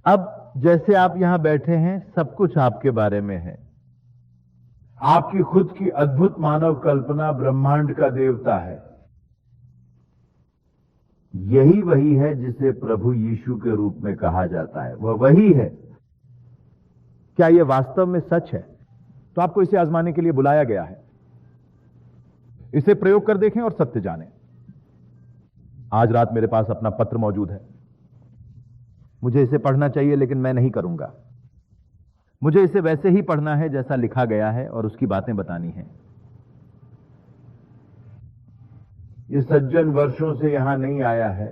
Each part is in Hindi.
अब जैसे आप यहां बैठे हैं, सब कुछ आपके बारे में है। आपकी खुद की अद्भुत मानव कल्पना ब्रह्मांड का देवता है। यही वही है जिसे प्रभु यीशु के रूप में कहा जाता है। वह वही है। क्या यह वास्तव में सच है? तो आपको इसे आजमाने के लिए बुलाया गया है। इसे प्रयोग कर देखें और सत्य जानें। आज रात मेरे पास अपना पत्र मौजूद है। मुझे इसे पढ़ना चाहिए, लेकिन मैं नहीं करूंगा। मुझे इसे वैसे ही पढ़ना है जैसा लिखा गया है और उसकी बातें बतानी है। ये सज्जन वर्षों से यहां नहीं आया है।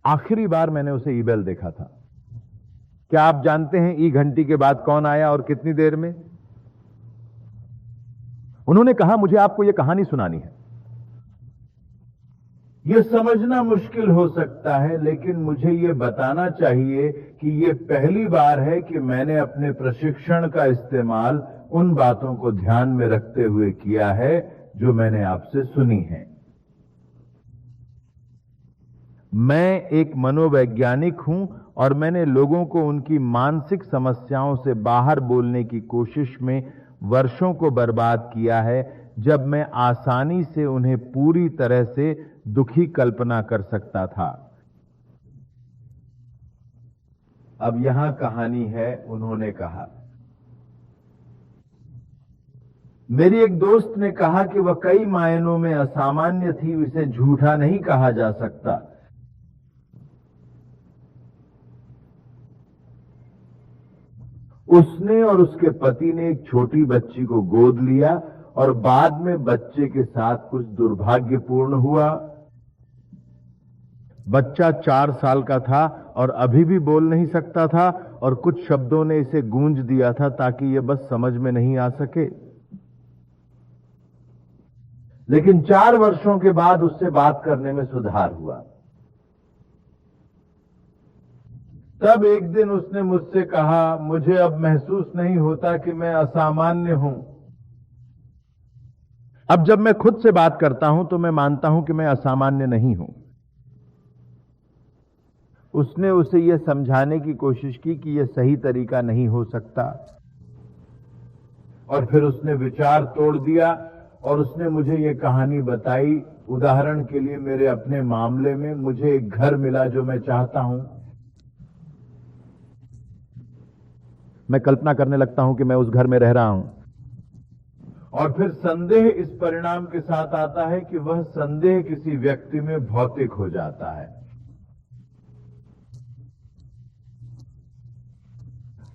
आखिरी बार मैंने उसे ईमेल देखा था। क्या आप जानते हैं ई घंटी के बाद कौन आया और कितनी देर में? उन्होंने कहा, मुझे आपको यह कहानी सुनानी है। यह समझना मुश्किल हो सकता है, लेकिन मुझे यह बताना चाहिए कि यह पहली बार है कि मैंने अपने प्रशिक्षण का इस्तेमाल उन बातों को ध्यान में रखते हुए किया है जो मैंने आपसे सुनी है। मैं एक मनोवैज्ञानिक हूं और मैंने लोगों को उनकी मानसिक समस्याओं से बाहर बोलने की कोशिश में वर्षों को बर्बाद किया है, जब मैं आसानी से उन्हें पूरी तरह से दुखी कल्पना कर सकता था। अब यहां कहानी है। उन्होंने कहा, मेरी एक दोस्त ने कहा कि वह कई मायनों में असामान्य थी। इसे झूठा नहीं कहा जा सकता। उसने और उसके पति ने एक छोटी बच्ची को गोद लिया और बाद में बच्चे के साथ कुछ दुर्भाग्यपूर्ण हुआ। बच्चा 4 साल का था और अभी भी बोल नहीं सकता था और कुछ शब्दों ने इसे गूंज दिया था ताकि यह बस समझ में नहीं आ सके। लेकिन 4 वर्षों के बाद उससे बात करने में सुधार हुआ। तब एक दिन उसने मुझसे कहा, मुझे अब महसूस नहीं होता कि मैं असामान्य हूं। अब जब मैं खुद से बात करता हूं तो मैं मानता हूं कि मैं असामान्य नहीं हूं। उसने उसे यह समझाने की कोशिश की कि यह सही तरीका नहीं हो सकता, और फिर उसने विचार तोड़ दिया और उसने मुझे यह कहानी बताई। उदाहरण के लिए, मेरे अपने मामले में मुझे एक घर मिला जो मैं चाहता हूं। मैं कल्पना करने लगता हूं कि मैं उस घर में रह रहा हूं, और फिर संदेह इस परिणाम के साथ आता है कि वह संदेह किसी व्यक्ति में भौतिक हो जाता है,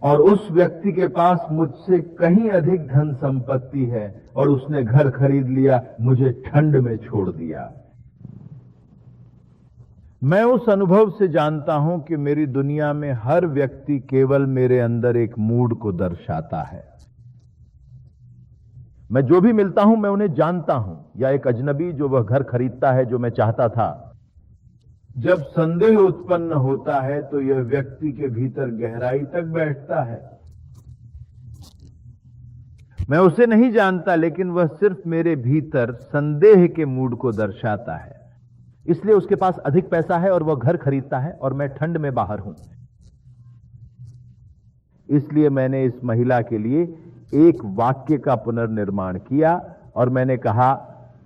और उस व्यक्ति के पास मुझसे कहीं अधिक धन संपत्ति है और उसने घर खरीद लिया, मुझे ठंड में छोड़ दिया। मैं उस अनुभव से जानता हूं कि मेरी दुनिया में हर व्यक्ति केवल मेरे अंदर एक मूड को दर्शाता है। मैं जो भी मिलता हूं मैं उन्हें जानता हूं, या एक अजनबी जो वह घर खरीदता है जो मैं चाहता था। जब संदेह उत्पन्न होता है तो यह व्यक्ति के भीतर गहराई तक बैठता है। मैं उसे नहीं जानता, लेकिन वह सिर्फ मेरे भीतर संदेह के मूड को दर्शाता है। इसलिए उसके पास अधिक पैसा है और वह घर खरीदता है और मैं ठंड में बाहर हूं। इसलिए मैंने इस महिला के लिए एक वाक्य का पुनर्निर्माण किया और मैंने कहा,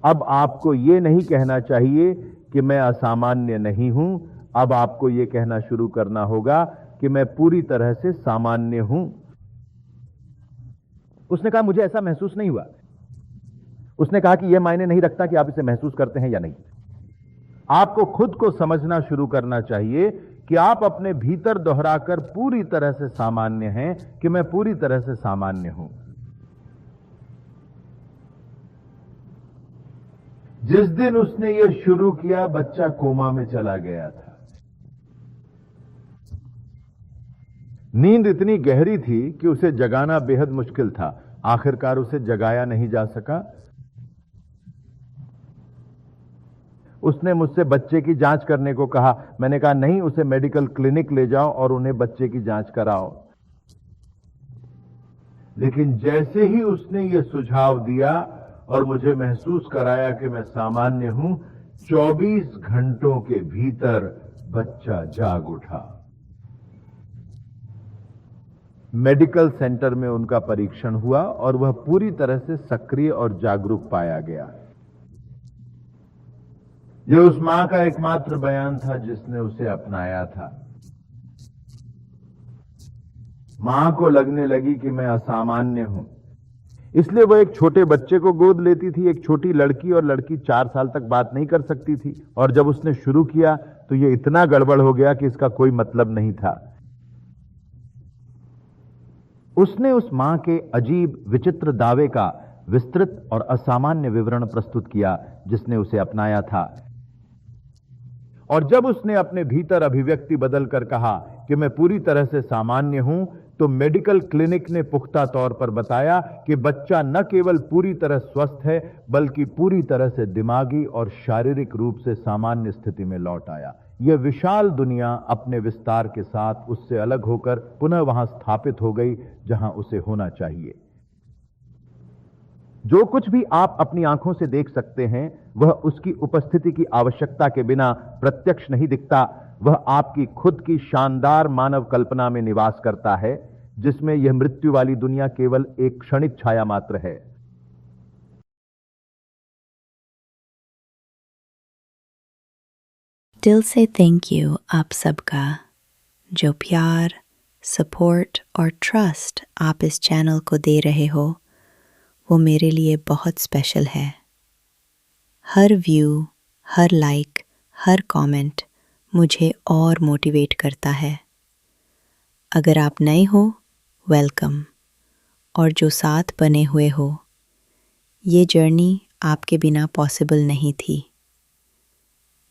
अब आपको यह नहीं कहना चाहिए कि मैं असामान्य नहीं हूं। अब आपको यह कहना शुरू करना होगा कि मैं पूरी तरह से सामान्य हूं। उसने कहा, मुझे ऐसा महसूस नहीं हुआ। उसने कहा कि यह मायने नहीं रखता कि आप इसे महसूस करते हैं या नहीं। आपको खुद को समझना शुरू करना चाहिए कि आप अपने भीतर दोहराकर पूरी तरह से सामान्य हैं कि मैं पूरी तरह से सामान्य हूं। जिस दिन उसने यह शुरू किया, बच्चा कोमा में चला गया था। नींद इतनी गहरी थी कि उसे जगाना बेहद मुश्किल था। आखिरकार उसे जगाया नहीं जा सका। उसने मुझसे बच्चे की जांच करने को कहा। मैंने कहा, नहीं, उसे मेडिकल क्लिनिक ले जाओ और उन्हें बच्चे की जांच कराओ। लेकिन जैसे ही उसने यह सुझाव दिया और मुझे महसूस कराया कि मैं सामान्य हूं, 24 घंटों के भीतर बच्चा जाग उठा। मेडिकल सेंटर में उनका परीक्षण हुआ और वह पूरी तरह से सक्रिय और जागरूक पाया गया। यह उस मां का एकमात्र बयान था जिसने उसे अपनाया था। मां को लगने लगी कि मैं असामान्य हूं, इसलिए वह एक छोटे बच्चे को गोद लेती थी, एक छोटी लड़की, और लड़की 4 साल तक बात नहीं कर सकती थी। और जब उसने शुरू किया तो यह इतना गड़बड़ हो गया कि इसका कोई मतलब नहीं था। उसने उस मां के अजीब विचित्र दावे का विस्तृत और असामान्य विवरण प्रस्तुत किया जिसने उसे अपनाया था। और जब उसने अपने भीतर अभिव्यक्ति बदलकर कहा कि मैं पूरी तरह से सामान्य हूं, तो मेडिकल क्लिनिक ने पुख्ता तौर पर बताया कि बच्चा न केवल पूरी तरह स्वस्थ है, बल्कि पूरी तरह से दिमागी और शारीरिक रूप से सामान्य स्थिति में लौट आया। यह विशाल दुनिया अपने विस्तार के साथ उससे अलग होकर पुनः वहां स्थापित हो गई जहां उसे होना चाहिए। जो कुछ भी आप अपनी आंखों से देख सकते हैं वह उसकी उपस्थिति की आवश्यकता के बिना प्रत्यक्ष नहीं दिखता। वह आपकी खुद की शानदार मानव कल्पना में निवास करता है, जिसमें यह मृत्यु वाली दुनिया केवल एक क्षणिक छाया मात्र है। दिल से थैंक यू आप सबका। जो प्यार, सपोर्ट और ट्रस्ट आप इस चैनल को दे रहे हो वो मेरे लिए बहुत स्पेशल है। हर व्यू, हर लाइक, हर कमेंट मुझे और मोटिवेट करता है। अगर आप नए हो, वेलकम। और जो साथ बने हुए हो, ये जर्नी आपके बिना पॉसिबल नहीं थी।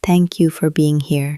Thank you for being here.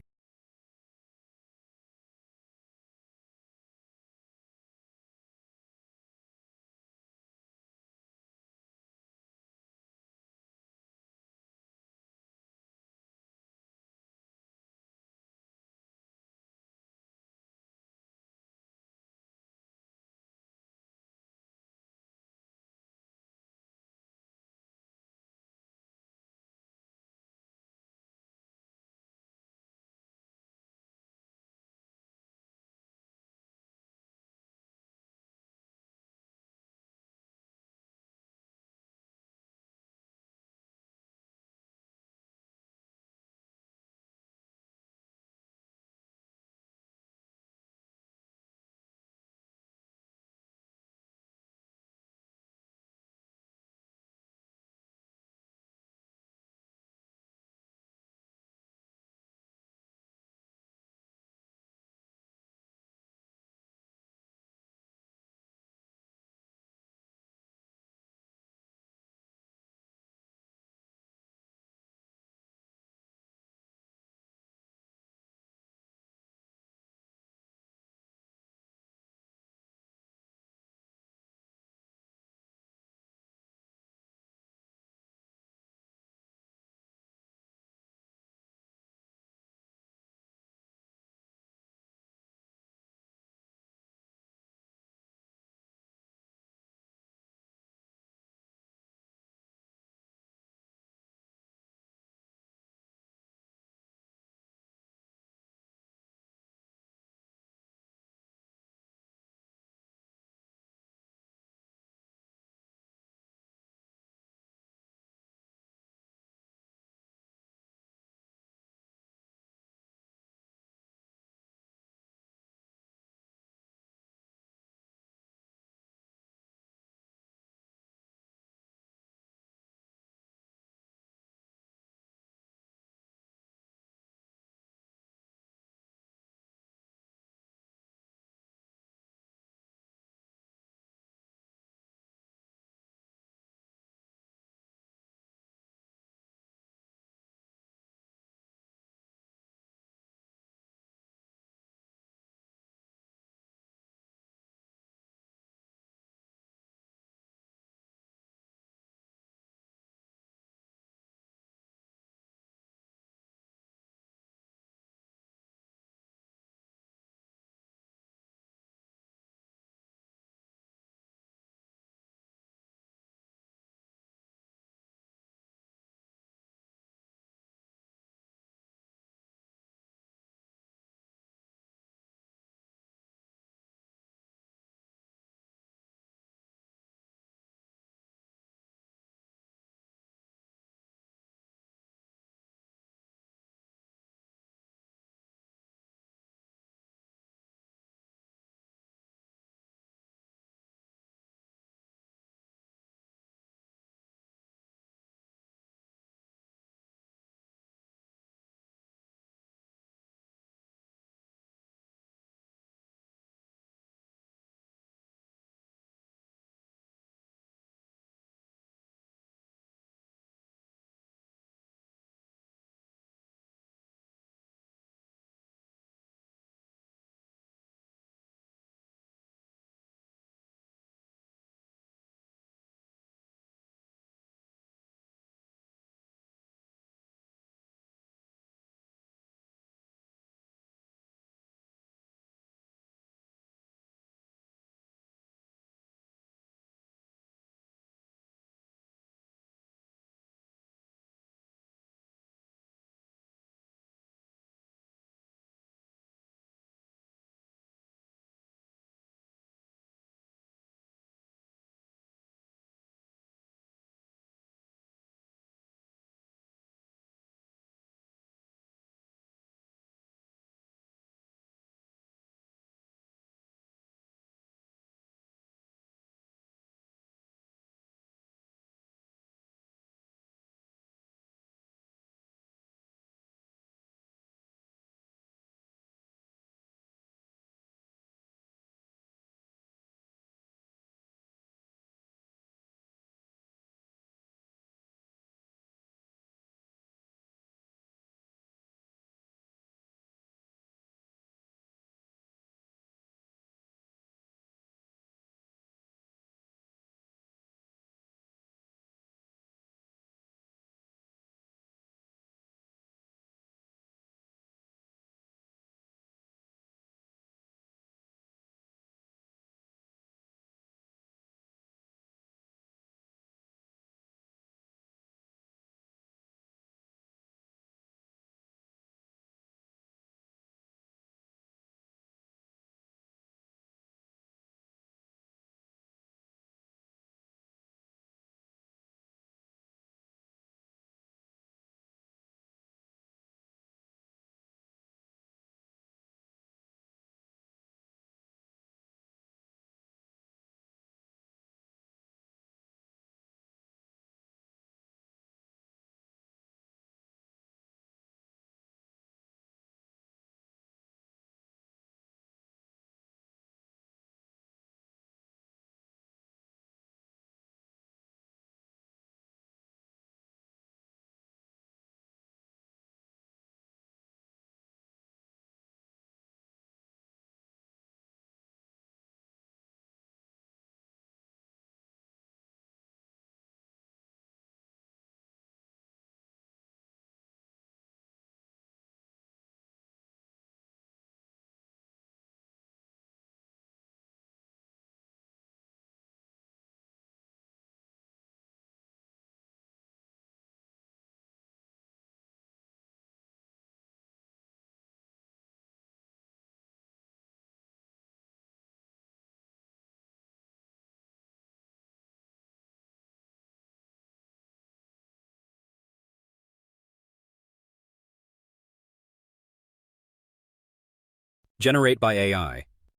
Generate by AI.